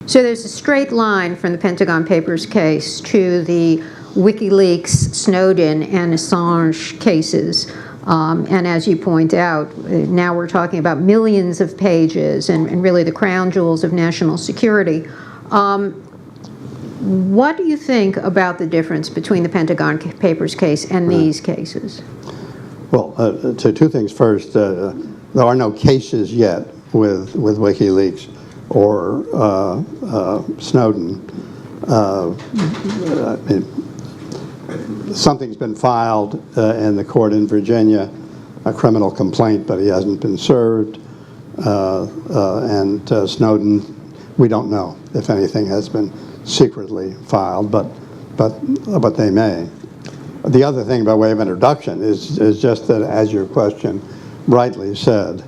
So there's a straight line from the Pentagon Papers case to the Wikileaks, Snowden, and Assange cases. And as you point out, now we're talking about millions of pages and really the crown jewels of national security. What do you think about the difference between the Pentagon Papers case and these cases? Well, so two things. First, there are no cases yet with WikiLeaks or Snowden. Something's been filed in the court in Virginia, a criminal complaint, but he hasn't been served. And Snowden, we don't know if anything has been secretly filed, but they may. The other thing by way of introduction is just that, as your question rightly said,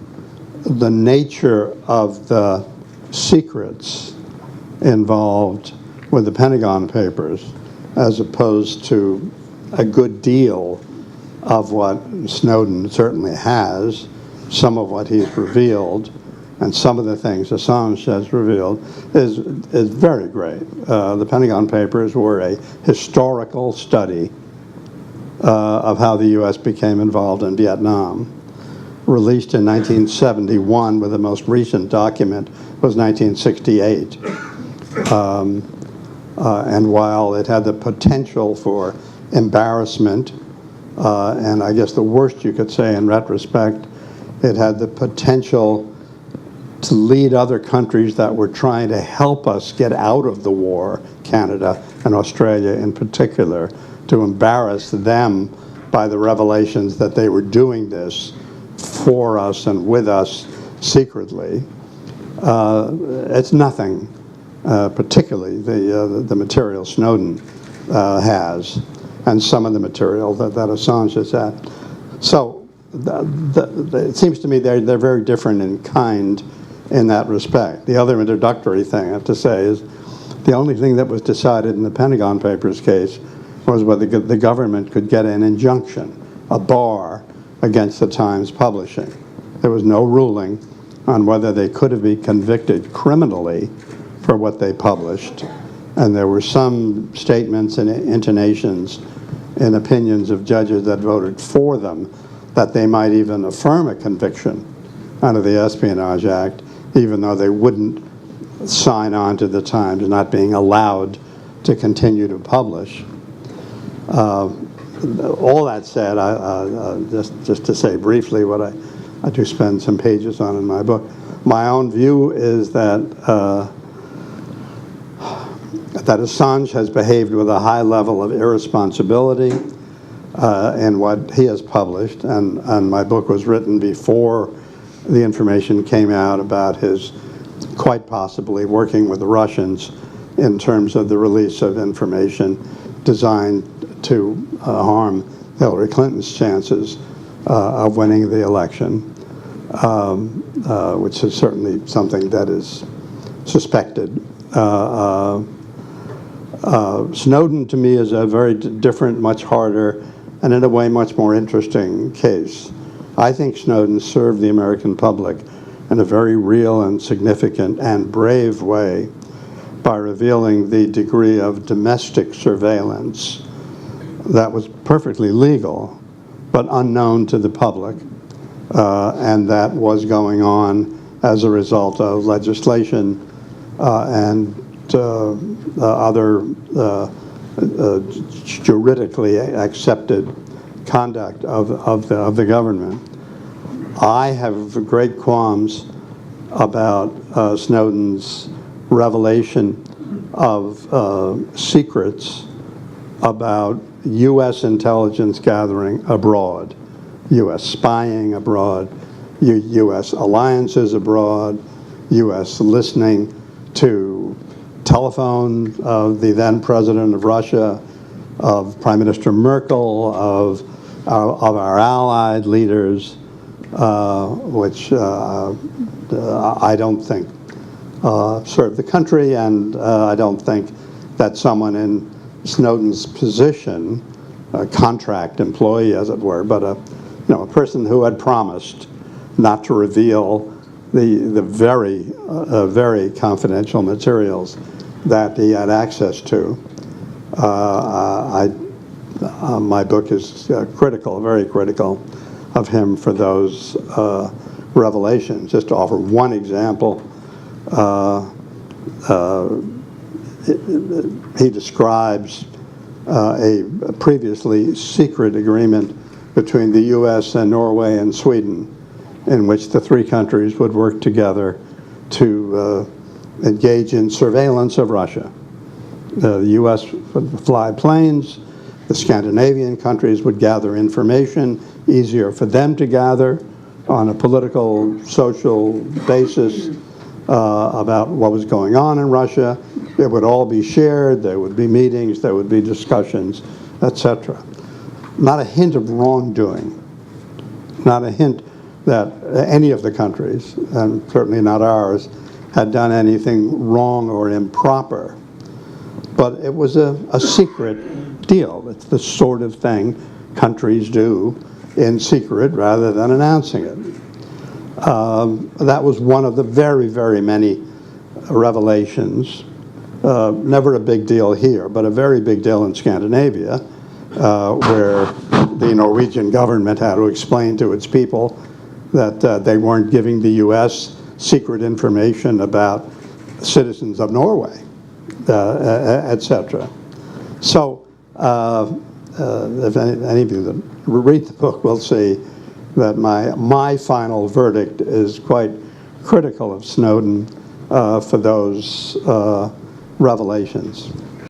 the nature of the secrets involved with the Pentagon Papers, as opposed to a good deal of what Snowden certainly has, some of what he's revealed, and some of the things Assange has revealed, is very great. The Pentagon Papers were a historical study of how the U.S. became involved in Vietnam. Released in 1971, with the most recent document was 1968. And while it had the potential for embarrassment, and I guess the worst you could say in retrospect, it had the potential to lead other countries that were trying to help us get out of the war, Canada and Australia in particular, to embarrass them by the revelations that they were doing this for us and with us secretly. It's nothing, particularly the material Snowden has, and some of the material that Assange has had. So it seems to me they're very different in kind in that respect. The other introductory thing I have to say is the only thing that was decided in the Pentagon Papers case was whether the government could get an injunction, a bar, against the Times publishing. There was no ruling on whether they could have been convicted criminally for what they published. And there were some statements and intonations in opinions of judges that voted for them that they might even affirm a conviction under the Espionage Act, even though they wouldn't sign on to the Times not being allowed to continue to publish. All that said, just to say briefly what I do spend some pages on in my book, my own view is that that Assange has behaved with a high level of irresponsibility in what he has published, and my book was written before the information came out about his quite possibly working with the Russians in terms of the release of information designed to harm Hillary Clinton's chances of winning the election, which is certainly something that is suspected. Snowden, to me, is a very different, much harder, and in a way much more interesting case. I think Snowden served the American public in a very real and significant and brave way by revealing the degree of domestic surveillance that was perfectly legal, but unknown to the public, and that was going on as a result of legislation and other juridically accepted conduct of the government. I have great qualms about Snowden's revelation of secrets about U.S. intelligence gathering abroad, U.S. spying abroad, U.S. alliances abroad, U.S. listening to telephone of the then president of Russia, of Prime Minister Merkel, of our allied leaders, which I don't think serve the country, and I don't think that someone in Snowden's position, a contract employee, as it were, but a person who had promised not to reveal the very confidential materials that he had access to. My book is critical, very critical of him for those revelations. Just to offer one example, he describes a previously secret agreement between the U.S. and Norway and Sweden, in which the three countries would work together to engage in surveillance of Russia. The U.S. would fly planes, the Scandinavian countries would gather information, easier for them to gather on a political, social basis about what was going on in Russia. It would all be shared, there would be meetings, there would be discussions, etc. Not a hint of wrongdoing, not a hint that any of the countries, and certainly not ours, had done anything wrong or improper. But it was a secret deal. It's the sort of thing countries do in secret rather than announcing it. That was one of the very, very many revelations. Never a big deal here, but a very big deal in Scandinavia, where the Norwegian government had to explain to its people that they weren't giving the U.S. secret information about citizens of Norway, etc. So, if any of you that read the book will see that my final verdict is quite critical of Snowden for those revelations.